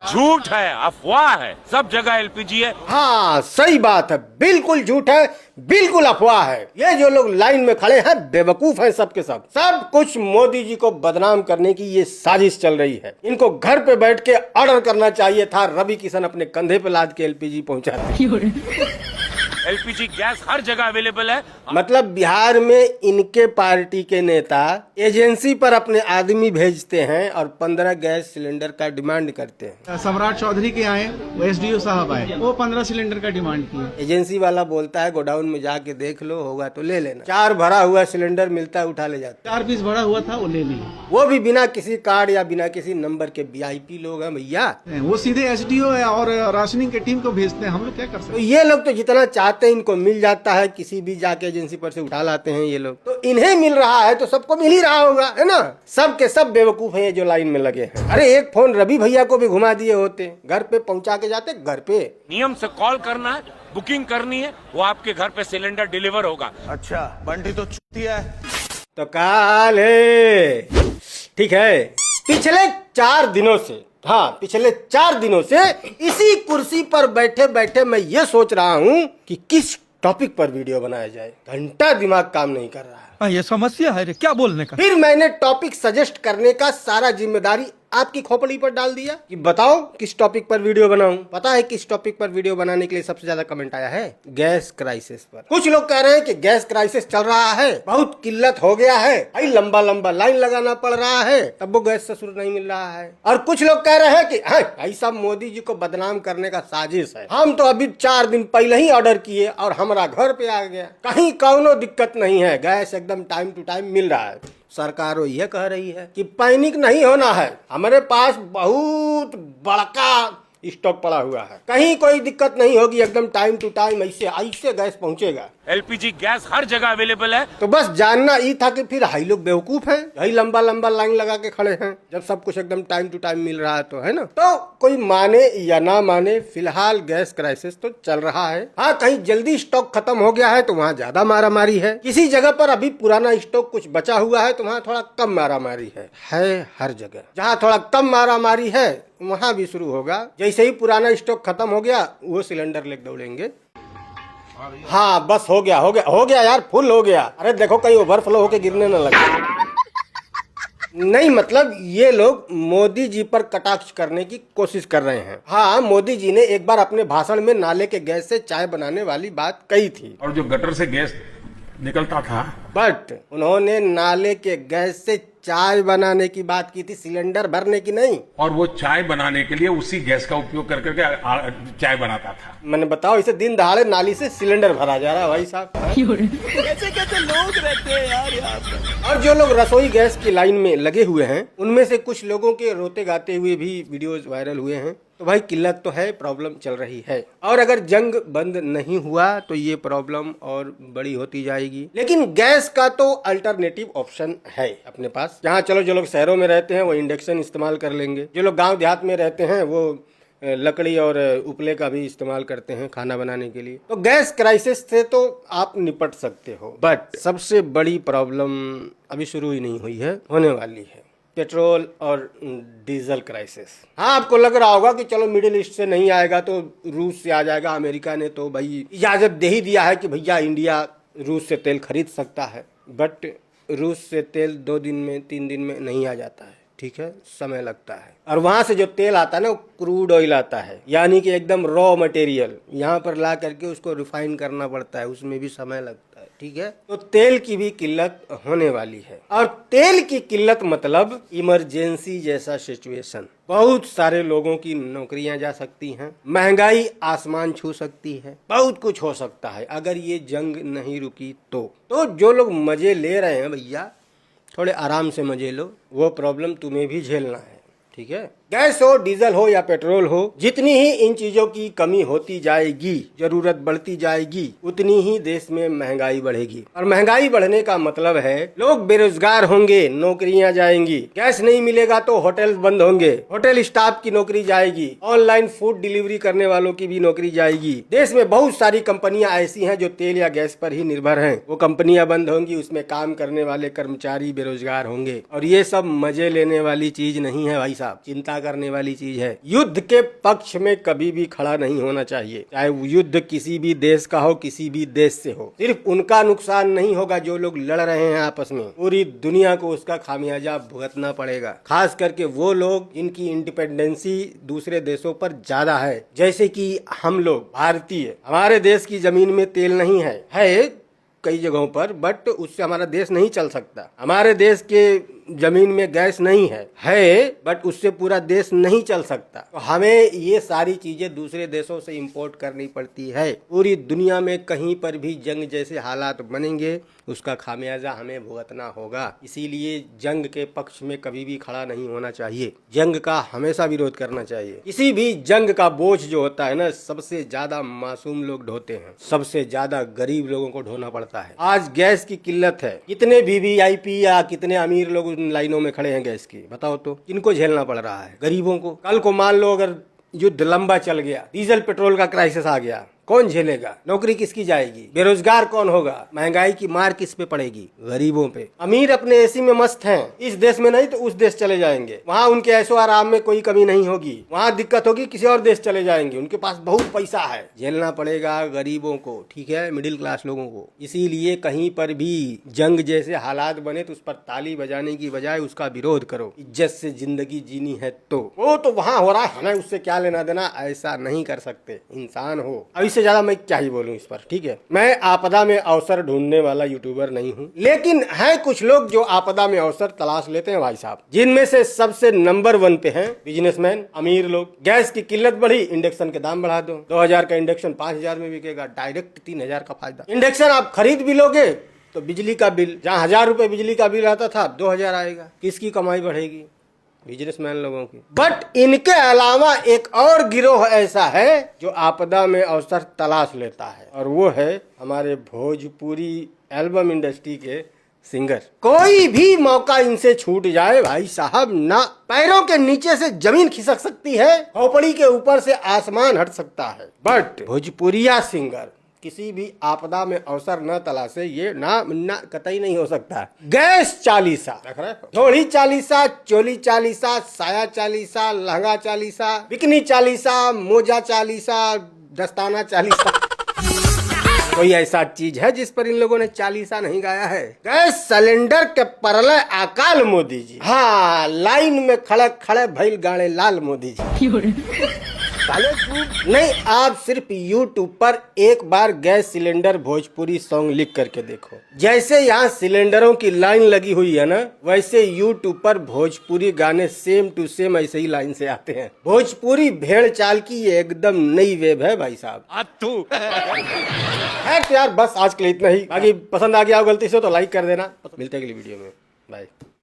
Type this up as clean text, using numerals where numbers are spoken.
झूठ है, अफवाह है, सब जगह एलपीजी है। हाँ सही बात है, बिल्कुल झूठ है, बिल्कुल अफवाह है। ये जो लोग लाइन में खड़े हैं बेवकूफ हैं सब के सब कुछ मोदी जी को बदनाम करने की ये साजिश चल रही है। इनको घर पे बैठ के ऑर्डर करना चाहिए था, रवि किशन अपने कंधे पे लाद के एलपीजी पहुंचाते। एलपीजी गैस हर जगह अवेलेबल है। मतलब बिहार में इनके पार्टी के नेता एजेंसी पर अपने आदमी भेजते हैं और 15 गैस सिलेंडर का डिमांड करते हैं। सम्राट चौधरी के आए, वो एसडीओ साहब आए, वो 15 सिलेंडर का डिमांड किए। एजेंसी वाला बोलता है गोडाउन में जाके देख लो, होगा तो ले लेना। 4 भरा हुआ सिलेंडर मिलता है, उठा ले जाते। 4 पीस भरा हुआ था, वो ले लिए। वो भी बिना किसी कार्ड या बिना किसी नंबर के वीआईपी लोग हैं भैया। वो सीधे एसडीओ और राशनिंग के टीम को भेजते हैं, हम लोग क्या कर सकते तो ये लोग तो जितना चाहते हैं इनको मिल जाता है, किसी भी जाके एजेंसी पर से उठा लाते हैं ये लोग। तो इन्हें मिल रहा है तो सबको मिल ही रहा होगा, है ना। सब के सब बेवकूफ हैं ये जो लाइन में लगे हैं। अरे एक फोन रवि भैया को भी घुमा दिए होते, घर पे पहुंचा के जाते घर पे। नियम से कॉल करना है, बुकिंग करनी है, वो आपके घर पे सिलेंडर डिलीवर होगा। अच्छा बंटी तो चुतिया है। तो काल है ठीक है। पिछले 4 दिनों से, हाँ पिछले 4 दिनों से इसी कुर्सी पर बैठे बैठे मैं ये सोच रहा हूँ कि किस टॉपिक पर वीडियो बनाया जाए। घंटा दिमाग काम नहीं कर रहा है। ये समस्या है रे, क्या बोलने का। फिर मैंने टॉपिक सजेस्ट करने का सारा जिम्मेदारी आपकी खोपड़ी पर डाल दिया कि बताओ किस टॉपिक पर वीडियो बनाऊं। पता है किस टॉपिक पर वीडियो बनाने के लिए सबसे ज्यादा कमेंट आया है? गैस क्राइसिस पर। कुछ लोग कह रहे हैं कि गैस क्राइसिस चल रहा है, बहुत किल्लत हो गया है, भाई लंबा लंबा लाइन लगाना पड़ रहा है, तब वो गैस ससुर नहीं मिल रहा है। और कुछ लोग कह रहे हैं कि भाई साहब मोदी जी को बदनाम करने का साजिश है, हम तो अभी 4 दिन पहले ही ऑर्डर किए और हमारा घर पे आ गया, कहीं कौनो दिक्कत नहीं है, गैस एकदम टाइम टू टाइम मिल रहा है। सरकार यह कह रही है कि पैनिक नहीं होना है, हमारे पास बहुत बड़का स्टॉक पड़ा हुआ है, कहीं कोई दिक्कत नहीं होगी, एकदम टाइम टू टाइम ऐसे गैस पहुंचेगा। एलपीजी गैस हर जगह अवेलेबल है। तो बस जानना ही था कि फिर हाई लोग बेवकूफ हैं, यही लंबा लंबा लाइन लगा के खड़े हैं जब सब कुछ एकदम टाइम टू टाइम मिल रहा है, तो है ना। तो कोई माने या ना माने, फिलहाल गैस क्राइसिस तो चल रहा है। हाँ कहीं जल्दी स्टॉक खत्म हो गया है तो वहाँ ज्यादा मारामारी है, किसी जगह पर अभी पुराना स्टॉक कुछ बचा हुआ है तो वहाँ थोड़ा कम मारामारी है हर जगह। जहाँ थोड़ा कम मारामारी है वहाँ भी शुरू होगा। जैसे ही पुराना स्टॉक खत्म हो गया वो सिलेंडर लेके दौड़ेंगे। हाँ बस हो गया यार, फुल हो गया। अरे देखो कहीं ओवरफ्लो होके गिरने न लगे। नहीं मतलब ये लोग मोदी जी पर कटाक्ष करने की कोशिश कर रहे हैं। हाँ मोदी जी ने एक बार अपने भाषण में नाले के गैस से चाय बनाने वाली बात कही थी, और जो गटर से गैस निकलता था, बट उन्होंने नाले के गैस से चाय बनाने की बात की थी, सिलेंडर भरने की नहीं। और वो चाय बनाने के लिए उसी गैस का उपयोग कर करके चाय बनाता था। मैंने बताओ इसे दिन दहाड़े नाली से सिलेंडर भरा जा रहा है भाई साहब। कैसे लोग रहते हैं यार यहाँ पे। और जो लोग रसोई गैस की लाइन में लगे हुए हैं उनमें से कुछ लोगों के रोते गाते हुए भी वीडियोज वायरल हुए हैं। तो भाई किल्लत तो है, प्रॉब्लम चल रही है, और अगर जंग बंद नहीं हुआ तो ये प्रॉब्लम और बड़ी होती जाएगी। लेकिन गैस का तो अल्टरनेटिव ऑप्शन है अपने पास। जहाँ चलो जो लोग शहरों में रहते हैं वो इंडक्शन इस्तेमाल कर लेंगे, जो लोग गांव देहात में रहते हैं वो लकड़ी और उपले का भी इस्तेमाल करते हैं खाना बनाने के लिए। तो गैस क्राइसिस से तो आप निपट सकते हो, बट सबसे बड़ी प्रॉब्लम अभी शुरू ही नहीं हुई है, होने वाली है, पेट्रोल और डीजल क्राइसिस। हाँ आपको लग रहा होगा कि चलो मिडिल ईस्ट से नहीं आएगा तो रूस से आ जाएगा, अमेरिका ने तो भाई इजाजत दे ही दिया है कि भैया इंडिया रूस से तेल खरीद सकता है, बट रूस से तेल 2 दिन में 3 दिन में नहीं आ जाता है, ठीक है, समय लगता है। और वहां से जो तेल आता है ना वो क्रूड ऑयल आता है, यानी कि एकदम रॉ मटेरियल, यहाँ पर ला करके उसको रिफाइन करना पड़ता है, उसमें भी समय लगता है, ठीक है। तो तेल की भी किल्लत होने वाली है, और तेल की किल्लत मतलब इमरजेंसी जैसा सिचुएशन, बहुत सारे लोगों की नौकरियां जा सकती हैं, महंगाई आसमान छू सकती है, बहुत कुछ हो सकता है अगर ये जंग नहीं रुकी तो जो लोग मजे ले रहे हैं भैया थोड़े आराम से मजे लो, वो प्रॉब्लम तुम्हें भी झेलना है, ठीक है। गैस हो, डीजल हो या पेट्रोल हो, जितनी ही इन चीजों की कमी होती जाएगी, जरूरत बढ़ती जाएगी, उतनी ही देश में महंगाई बढ़ेगी। और महंगाई बढ़ने का मतलब है लोग बेरोजगार होंगे, नौकरियां जाएंगी, गैस नहीं मिलेगा तो होटल बंद होंगे, होटल स्टाफ की नौकरी जाएगी, ऑनलाइन फूड डिलीवरी करने वालों की भी नौकरी जाएगी। देश में बहुत सारी कंपनियां ऐसी हैं जो तेल या गैस पर ही निर्भर हैं, वो कंपनियां बंद होंगी, उसमें काम करने वाले कर्मचारी बेरोजगार होंगे। और ये सब मजे लेने वाली चीज नहीं है भाई साहब, चिंता करने वाली चीज है। युद्ध के पक्ष में कभी भी खड़ा नहीं होना चाहिए, चाहे वो युद्ध किसी भी देश का हो, किसी भी देश से हो। सिर्फ उनका नुकसान नहीं होगा जो लोग लड़ रहे हैं आपस में, पूरी दुनिया को उसका खामियाजा भुगतना पड़ेगा। खास करके वो लोग जिनकी इंडिपेंडेंसी दूसरे देशों पर ज्यादा है, जैसे कि हम लोग भारतीय। हमारे देश की जमीन में तेल नहीं है कई जगहों पर, बट उससे हमारा देश नहीं चल सकता। हमारे देश के जमीन में गैस नहीं है बट उससे पूरा देश नहीं चल सकता। तो हमें ये सारी चीजें दूसरे देशों से इंपोर्ट करनी पड़ती है। पूरी दुनिया में कहीं पर भी जंग जैसे हालात बनेंगे, उसका खामियाजा हमें भुगतना होगा। इसीलिए जंग के पक्ष में कभी भी खड़ा नहीं होना चाहिए, जंग का हमेशा विरोध करना चाहिए। किसी भी जंग का बोझ जो होता है ना, सबसे ज्यादा मासूम लोग ढोते हैं, सबसे ज्यादा गरीब लोगों को ढोना पड़ता है। आज गैस की किल्लत है, कितने वीवीआईपी या कितने अमीर लोग उन लाइनों में खड़े हैं गैस की, बताओ तो किनको झेलना पड़ रहा है? गरीबों को। कल को मान लो अगर युद्ध लंबा चल गया, डीजल पेट्रोल का क्राइसिस आ गया, कौन झेलेगा? नौकरी किसकी जाएगी? बेरोजगार कौन होगा? महंगाई की मार किस पे पड़ेगी? गरीबों पे। अमीर अपने एसी में मस्त हैं, इस देश में नहीं तो उस देश चले जाएंगे, वहाँ उनके ऐशो आराम में कोई कमी नहीं होगी। वहाँ दिक्कत होगी, किसी और देश चले जाएंगे, उनके पास बहुत पैसा है। झेलना पड़ेगा गरीबों को, ठीक है, मिडिल क्लास लोगों को। इसीलिए कहीं पर भी जंग जैसे हालात बने तो उस पर ताली बजाने की बजाय उसका विरोध करो। इज्जत से जिंदगी जीनी है तो वो तो वहाँ हो रहा है, हमें उससे क्या लेना देना, ऐसा नहीं कर सकते। इंसान हो। अब इससे ज्यादा मैं क्या ही बोलूं इस पर, ठीक है। मैं आपदा में अवसर ढूंढने वाला यूट्यूबर नहीं हूं, लेकिन है कुछ लोग जो आपदा में अवसर तलाश लेते हैं भाई साहब, जिनमें से सबसे नंबर 1 पे हैं बिजनेसमैन, अमीर लोग। गैस की किल्लत बढ़ी, इंडक्शन के दाम बढ़ा दो। 2000 का इंडक्शन 5000 में बिकेगा, डायरेक्ट 3000 का फायदा। इंडक्शन आप खरीद भी लोगे तो बिजली का बिल, जहाँ 1000 रुपए बिजली का बिल आता था, 2000 आएगा। किसकी कमाई बढ़ेगी? बिजनेसमैन लोगों की। बट इनके अलावा एक और गिरोह ऐसा है जो आपदा में अवसर तलाश लेता है, और वो है हमारे भोजपुरी एल्बम इंडस्ट्री के सिंगर। कोई भी मौका इनसे छूट जाए भाई साहब, ना पैरों के नीचे से जमीन खिसक सकती है, खोपड़ी के ऊपर से आसमान हट सकता है, बट भोजपुरिया सिंगर किसी भी आपदा में अवसर न तलाशे, ये ना कतई नहीं हो सकता। गैस चालीसा, थोड़ी चालीसा, चोली चालीसा, साया चालीसा, लहंगा चालीसा, बिकनी चालीसा, मोजा चालीसा, दस्ताना चालीसा। कोई ऐसा चीज है जिस पर इन लोगों ने चालीसा नहीं गाया है? गैस सिलेंडर के परले अकाल मोदी जी, हाँ, लाइन में खड़े खड़े भइल गाड़े लाल मोदी जी। नहीं, आप सिर्फ YouTube पर एक बार गैस सिलेंडर भोजपुरी सॉन्ग लिख करके देखो। जैसे यहाँ सिलेंडरों की लाइन लगी हुई है ना, वैसे YouTube पर भोजपुरी गाने सेम टू सेम ऐसे ही लाइन से आते हैं। भोजपुरी भेड़ चाल की ये एकदम नई वेब है भाई साहब। है तो यार, बस आज के लिए इतना ही। बाकी पसंद आ गया हो गलती से तो लाइक कर देना। मिलते हैं अगली वीडियो में, बाय।